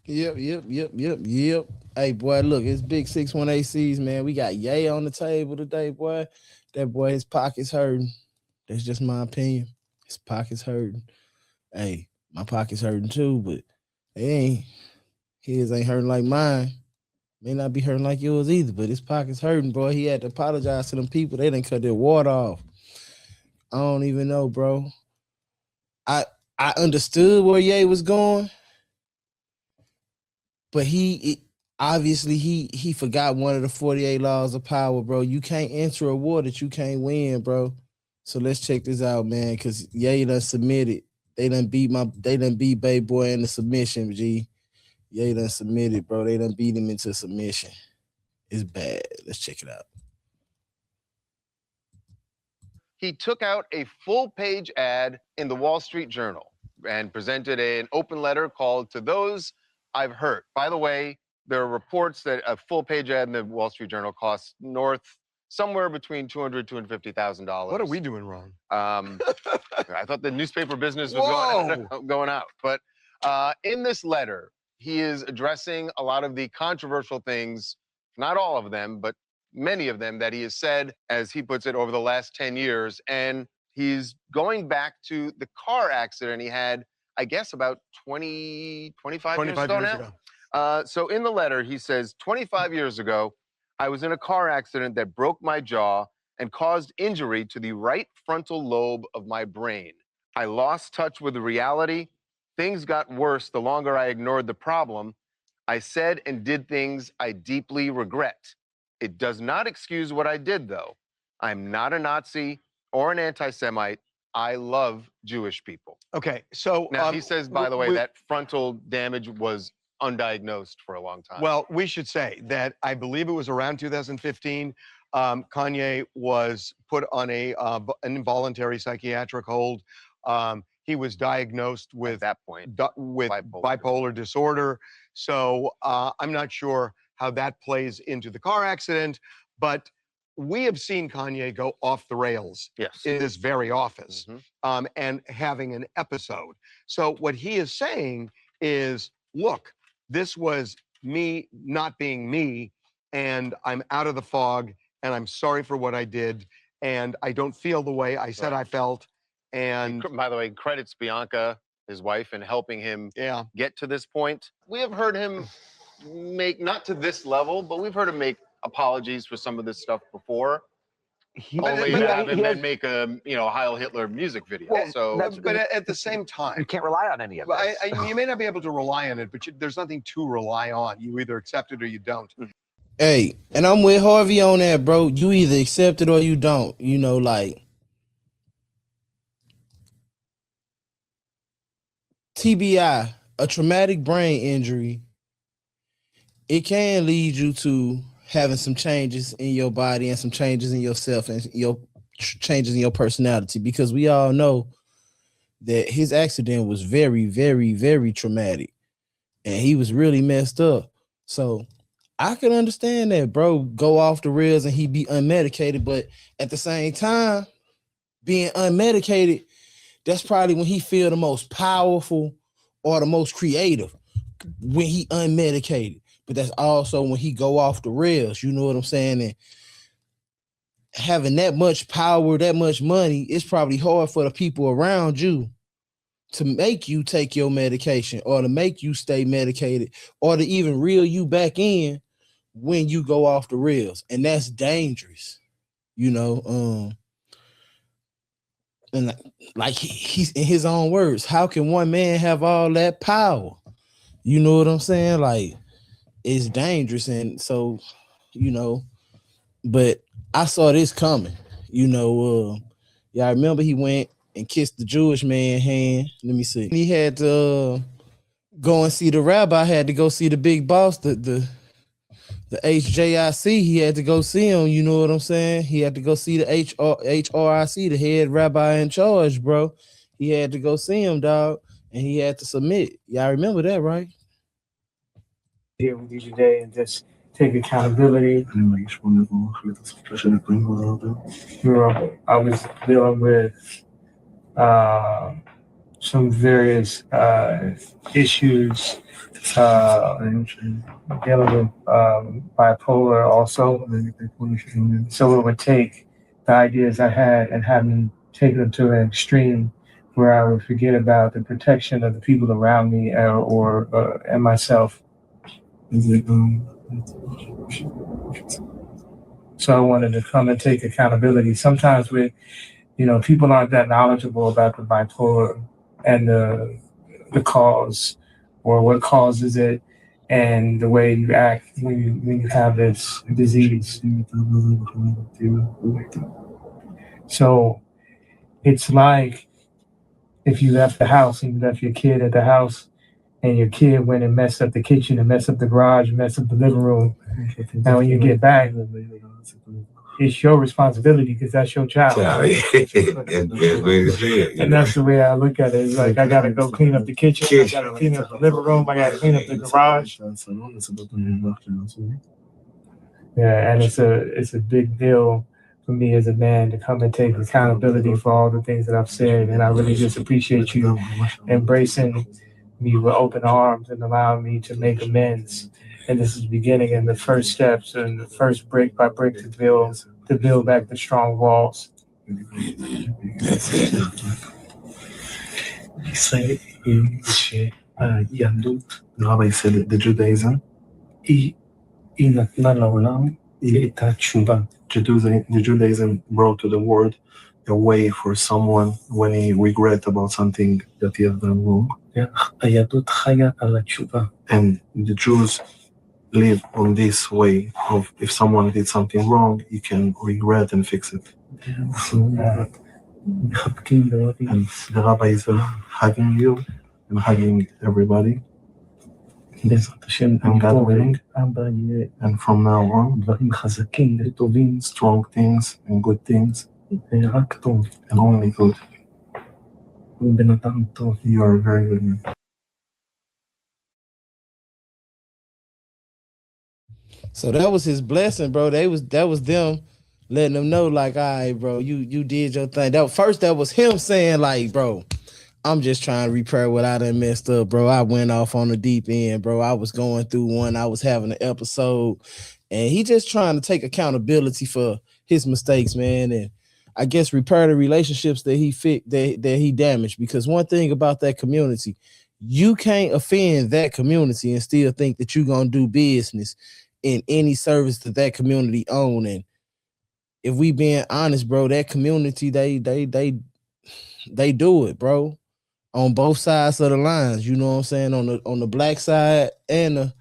Yep. Hey, boy, look, it's Big 618Cs, man. We got Ye on the table today, boy. That boy, his pockets hurting. That's just my opinion. His pockets hurting. Hey, my pockets hurting too, but they ain't his ain't hurting like mine. May not be hurting like yours either, but his pockets hurting, bro. He had to apologize to them people. They didn't cut their water off. I don't even know, bro. I I understood where Ye was going, but obviously he forgot one of the 48 laws of power, bro. You can't enter a war that you can't win, bro. So let's check this out, man. Cause Ye done submitted. They done beat Bay Boy in the submission, G. Ye done submitted, bro. They done beat him into submission. It's bad. Let's check it out. He took out a full-page ad in the Wall Street Journal and presented an open letter called "To Those I've Hurt." By the way, there are reports that a full-page ad in the Wall Street Journal costs north somewhere between $200,000 to $250,000. What are we doing wrong? I thought the newspaper business was going out. But in this letter, he is addressing a lot of the controversial things, not all of them, but many of them that he has said, as he puts it, over the last 10 years. And he's going back to the car accident he had, I guess, about 25 years ago now. So in the letter, he says, 25 years ago, I was in a car accident that broke my jaw and caused injury to the right frontal lobe of my brain. I lost touch with reality. Things got worse the longer I ignored the problem. I said and did things I deeply regret. It does not excuse what I did, though. I'm not a Nazi or an anti-Semite. I love Jewish people. Okay, so now he says, by the way, that frontal damage was undiagnosed for a long time. Well, we should say that I believe it was around 2015. Kanye was put on an involuntary psychiatric hold. He was diagnosed with, at that point, with bipolar disorder. So I'm not sure how that plays into the car accident, but we have seen Kanye go off the rails in this very office and having an episode. So what he is saying is, look, this was me not being me, and I'm out of the fog, and I'm sorry for what I did, and I don't feel the way I said I felt. And by the way, credits Bianca, his wife, in helping him get to this point. We have heard him make, not to this level, but we've heard him make apologies for some of this stuff before. Only to have him then make a, Heil Hitler music video. Well, but at the same time, you can't rely on any of it. You may not be able to rely on it, but there's nothing to rely on. You either accept it or you don't. Hey, and I'm with Harvey on that, bro. You either accept it or you don't. Like TBI, a traumatic brain injury, it can lead you to having some changes in your body and some changes in yourself and changes in your personality, because we all know that his accident was very, very, very traumatic and he was really messed up. So I can understand that, bro, go off the rails and he be unmedicated, but at the same time, being unmedicated, that's probably when he feel the most powerful or the most creative, when he unmedicated. But that's also when he go off the rails, you know what I'm saying? And having that much power, that much money, it's probably hard for the people around you to make you take your medication or to make you stay medicated or to even reel you back in when you go off the rails. And that's dangerous, and like he's in his own words, how can one man have all that power? You know what I'm saying? Like, it's dangerous. And so, but I saw this coming, y'all remember he went and kissed the Jewish man hand. Let me see. He had to go and see the rabbi, had to go see the big boss, the HJIC. He had to go see him, you know what I'm saying? He had to go see the HRIC, the head rabbi in charge, bro. He had to go see him, dog, and he had to submit. Y'all remember that, right? Here with you today and just take accountability. I was dealing with some various issues dealing with bipolar also. So it would take the ideas I had and have me take them to an extreme where I would forget about the protection of the people around me and myself. So I wanted to come and take accountability. Sometimes people aren't that knowledgeable about the bipolar and the cause or what causes it and the way you act when you have this disease. So it's like if you left the house and you left your kid at the house and your kid went and messed up the kitchen and messed up the garage, messed up the living room. Now when you get back, it's your responsibility because that's your child. And that's the way I look at it. It's like I gotta go clean up the kitchen, I gotta clean up the living room, I gotta clean up the garage. Yeah, and it's a big deal for me as a man to come and take accountability for all the things that I've said. And I really just appreciate you embracing me with open arms and allowing me to make amends. And this is the beginning and the first steps and the first brick by brick to build back the strong walls. He said Rabbi said the Judaism. The Judaism brought to the world a way for someone when he regret about something that he has done wrong. And the Jews live on this way of if someone did something wrong, he can regret and fix it. And the rabbi is hugging you and hugging everybody. And God willing, and from now on, strong things and good things, and only good. You are a very good man. So that was his blessing, bro. That was them letting them know, like, all right, bro, you did your thing. That was him saying, like, bro, I'm just trying to repair what I done messed up, bro. I went off on the deep end, bro. I was going through one. I was having an episode, and he just trying to take accountability for his mistakes, man, and I guess repair the relationships that he damaged. Because one thing about that community, you can't offend that community and still think that you're gonna do business in any service that community own. And if we being honest, bro, that community they do it, bro, on both sides of the lines. You know what I'm saying? On the black side and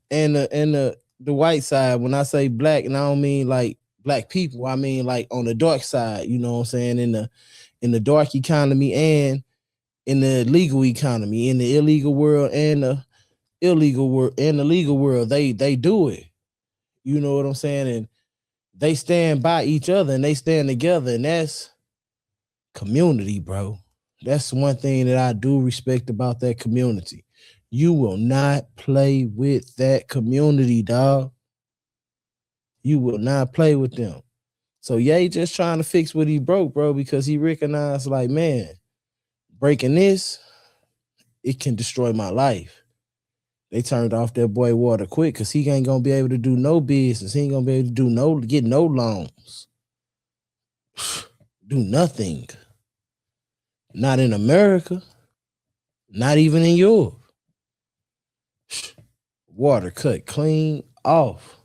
the white side. When I say black, and I don't mean like black people, I mean like on the dark side. You know what I'm saying? In the dark economy and in the legal economy, in the illegal world and the illegal world and the legal world, they do it. You know what I'm saying? And they stand by each other and they stand together, and that's community, bro. That's one thing that I do respect about that community. You will not play with that community, dog. You will not play with them. So yeah, he just trying to fix what he broke, bro, because he recognized, like, man, breaking this, it can destroy my life. They turned off that boy water quick because he ain't gonna be able to do no business. He ain't gonna be able to get no loans. Do nothing. Not in America. Not even in Europe. Water cut clean off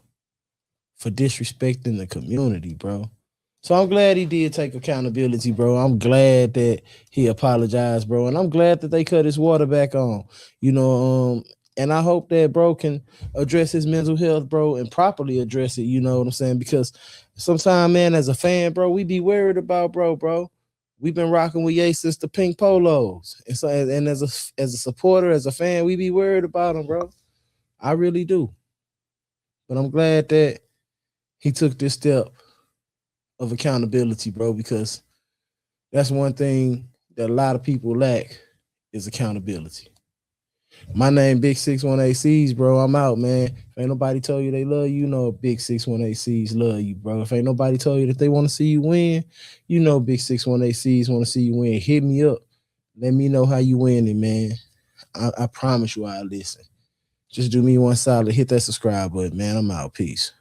for disrespecting the community, bro. So I'm glad he did take accountability, bro. I'm glad that he apologized, bro. And I'm glad that they cut his water back on. You know, and I hope that bro can address his mental health, bro, and properly address it. You know what I'm saying? Because sometimes, man, as a fan, bro, we be worried about bro. We've been rocking with Ye since the pink polos. And so, and as a supporter, as a fan, we be worried about him, bro. I really do. But I'm glad that he took this step of accountability, bro, because that's one thing that a lot of people lack is accountability. My name, Big 618Cs, bro. I'm out, man. If ain't nobody told you they love you, you know Big 618Cs love you, bro. If ain't nobody told you that they want to see you win, you know Big 618Cs want to see you win. Hit me up. Let me know how you winning, man. I promise you I'll listen. Just do me one solid. Hit that subscribe button, man. I'm out. Peace.